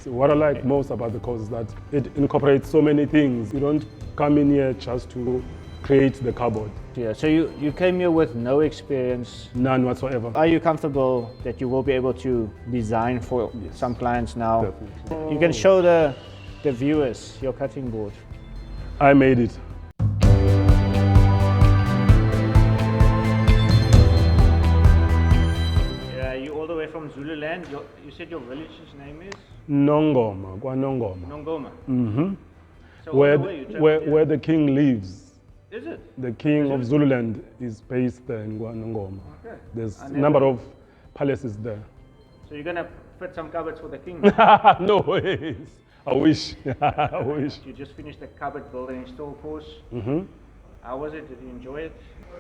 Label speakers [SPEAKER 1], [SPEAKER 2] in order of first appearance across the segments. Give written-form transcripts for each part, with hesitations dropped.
[SPEAKER 1] So what I like most about the course is that it incorporates so many things. You don't come in here just to create the cupboard.
[SPEAKER 2] Yeah, so you came here with no experience.
[SPEAKER 1] None whatsoever.
[SPEAKER 2] Are you comfortable that you will be able to design for some clients now?
[SPEAKER 1] Definitely.
[SPEAKER 2] You can show the viewers your cutting board.
[SPEAKER 1] I made it.
[SPEAKER 2] Yeah, you all the way from Zululand. You said your village's name is?
[SPEAKER 1] Nongoma, Nongoma.
[SPEAKER 2] Nongoma.
[SPEAKER 1] Mm-hmm.
[SPEAKER 2] So
[SPEAKER 1] Where,
[SPEAKER 2] all the way you traveled here.
[SPEAKER 1] where the king lives.
[SPEAKER 2] Is it?
[SPEAKER 1] The king of Zululand is based there in Nongoma.
[SPEAKER 2] Okay.
[SPEAKER 1] There's a number of palaces there.
[SPEAKER 2] So you're gonna fit some cupboards for the king?
[SPEAKER 1] No ways. I wish. I wish.
[SPEAKER 2] You just finished the cupboard build and install course.
[SPEAKER 1] Mm-hmm.
[SPEAKER 2] How was it? Did you enjoy it?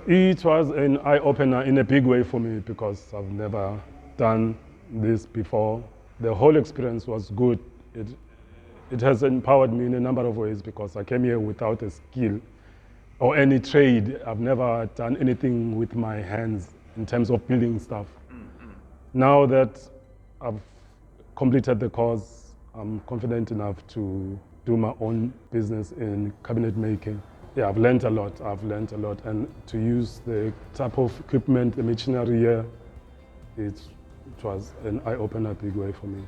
[SPEAKER 1] It was an eye-opener in a big way for me because I've never done this before. The whole experience was good. It has empowered me in a number of ways because I came here without a skill or any trade. I've never done anything with my hands in terms of building stuff. Mm-hmm. Now that I've completed the course, I'm confident enough to do my own business in cabinet making. Yeah, I've learned a lot, and to use the type of equipment, the machinery here, it was an eye-opener big way for me.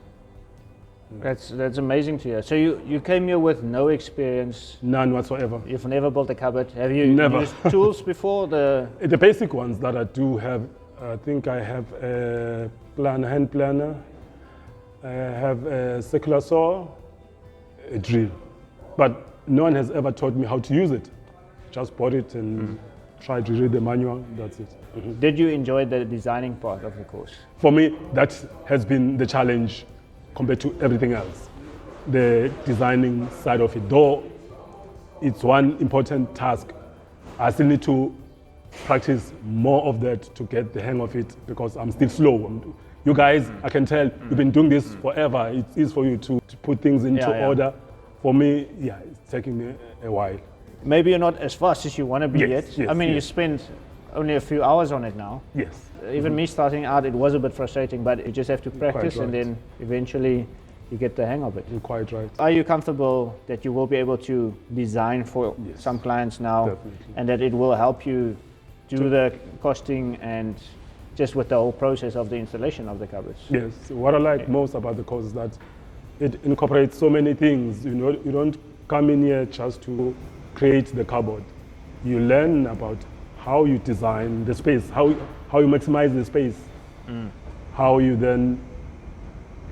[SPEAKER 2] Yeah. That's amazing to hear. So you came here with no experience?
[SPEAKER 1] None whatsoever.
[SPEAKER 2] You've never built a cupboard? Have you
[SPEAKER 1] Never.
[SPEAKER 2] used tools before? The
[SPEAKER 1] basic ones that I do have, I think I have a hand planner, I have a circular saw, a drill. But no one has ever taught me how to use it. Just bought it and tried to read the manual, that's it. Mm-hmm.
[SPEAKER 2] Did you enjoy the designing part of the course?
[SPEAKER 1] For me, that has been the challenge compared to everything else. The designing side of it, though it's one important task, I still need to practice more of that to get the hang of it because I'm still slow. You guys, I can tell, you've been doing this forever. It's easy for you to put things into order. For me, yeah, it's taking me a while.
[SPEAKER 2] Maybe you're not as fast as you want to be
[SPEAKER 1] Yes,
[SPEAKER 2] yet. I mean, you spent only a few hours on it now.
[SPEAKER 1] Yes.
[SPEAKER 2] Even me starting out, it was a bit frustrating, but you just have to practice
[SPEAKER 1] right.
[SPEAKER 2] and then eventually you get the hang of it.
[SPEAKER 1] You're quite right.
[SPEAKER 2] Are you comfortable that you will be able to design for some clients now?
[SPEAKER 1] Definitely.
[SPEAKER 2] And that it will help you do the costing and just with the whole process of the installation of the cupboards?
[SPEAKER 1] Yes. What I like most about the course is that it incorporates so many things. You know, you don't come in here just to create the cupboard. You learn about how you design the space, how you maximize the space, how you then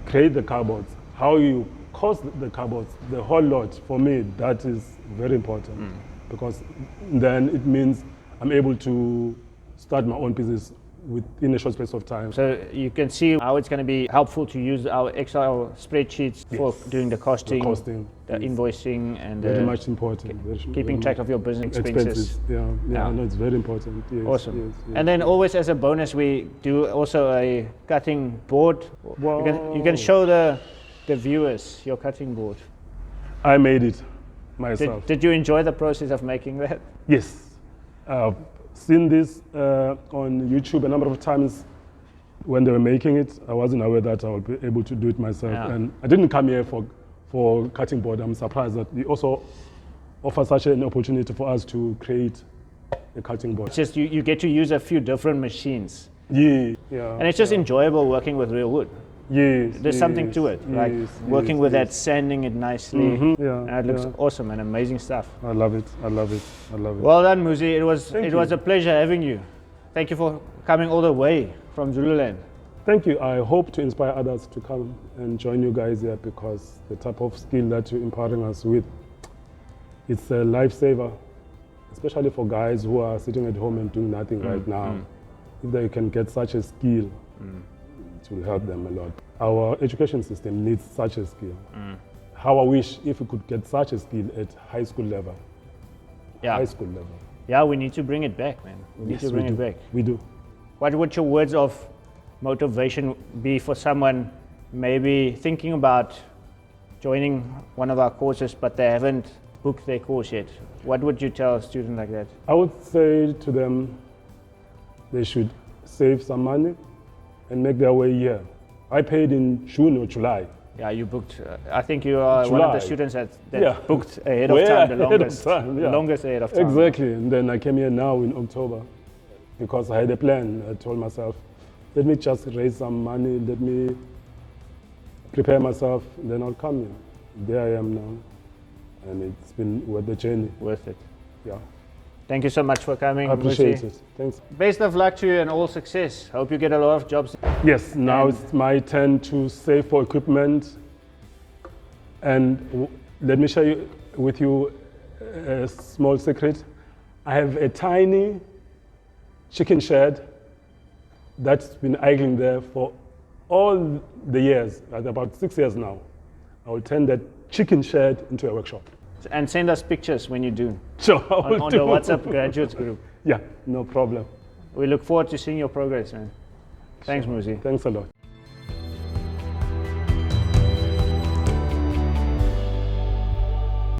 [SPEAKER 1] create the cupboards, how you cost the cupboards, the whole lot. For me, that is very important because then it means I'm able to start my own business within a short space of time.
[SPEAKER 2] So you can see how it's going to be helpful to use our Excel spreadsheets for doing the costing, the invoicing, and
[SPEAKER 1] very much important.
[SPEAKER 2] Keeping track of your business expenses.
[SPEAKER 1] Yeah, no, it's very important. Yes,
[SPEAKER 2] awesome.
[SPEAKER 1] Yes.
[SPEAKER 2] And then always as a bonus, we do also a cutting board.
[SPEAKER 1] Wow.
[SPEAKER 2] You can show the viewers your cutting board.
[SPEAKER 1] I made it myself.
[SPEAKER 2] Did you enjoy the process of making that?
[SPEAKER 1] Yes. Seen this on YouTube a number of times when they were making it. I wasn't aware that I would be able to do it myself.
[SPEAKER 2] Yeah.
[SPEAKER 1] And I didn't come here for cutting board. I'm surprised that they also offer such an opportunity for us to create a cutting board.
[SPEAKER 2] It's just you get to use a few different machines.
[SPEAKER 1] Yeah.
[SPEAKER 2] And it's just enjoyable working with real wood.
[SPEAKER 1] Yes.
[SPEAKER 2] There's something to it, like working with that, sanding it nicely.
[SPEAKER 1] Yeah.
[SPEAKER 2] And it looks awesome and amazing stuff.
[SPEAKER 1] I love it.
[SPEAKER 2] Well done, Muzi. It was a pleasure having you. Thank you for coming all the way from Zululand.
[SPEAKER 1] Thank you. I hope to inspire others to come and join you guys here because the type of skill that you're empowering us with, it's a lifesaver, especially for guys who are sitting at home and doing nothing right now. If they can get such a skill, it will help them a lot. Our education system needs such a skill. How I wish if we could get such a skill at high school level.
[SPEAKER 2] Yeah.
[SPEAKER 1] High school level.
[SPEAKER 2] Yeah, we need to bring it back, man. We need to bring it back.
[SPEAKER 1] We do.
[SPEAKER 2] What would your words of motivation be for someone maybe thinking about joining one of our courses, but they haven't booked their course yet? What would you tell a student like that?
[SPEAKER 1] I would say to them, they should save some money and make their way here. I paid in June or July
[SPEAKER 2] Yeah, you booked. I think you are one of the
[SPEAKER 1] July.
[SPEAKER 2] students that
[SPEAKER 1] Yeah.
[SPEAKER 2] booked ahead of
[SPEAKER 1] Way
[SPEAKER 2] time, the
[SPEAKER 1] ahead of
[SPEAKER 2] longest,
[SPEAKER 1] time, yeah.
[SPEAKER 2] longest ahead of time.
[SPEAKER 1] Exactly. And then I came here now in October because I had a plan. I told myself, let me just raise some money, let me prepare myself, and then I'll come here. There I am now. And it's been worth the journey.
[SPEAKER 2] Worth it.
[SPEAKER 1] Yeah.
[SPEAKER 2] Thank you so much for coming.
[SPEAKER 1] I appreciate
[SPEAKER 2] Muzi.
[SPEAKER 1] it. Thanks.
[SPEAKER 2] Best of luck to you and all success. Hope you get a lot of jobs.
[SPEAKER 1] Yes, now
[SPEAKER 2] And-
[SPEAKER 1] it's my turn to save for equipment. And let me share with you a small secret. I have a tiny chicken shed that's been idling there for all the years, about 6 years now. I will turn that chicken shed into a workshop.
[SPEAKER 2] And send us pictures when you do
[SPEAKER 1] Sure, I will
[SPEAKER 2] on
[SPEAKER 1] do.
[SPEAKER 2] the WhatsApp graduates group.
[SPEAKER 1] Yeah, no problem.
[SPEAKER 2] We look forward to seeing your progress, man. Thanks, Muzi.
[SPEAKER 1] Thanks a lot.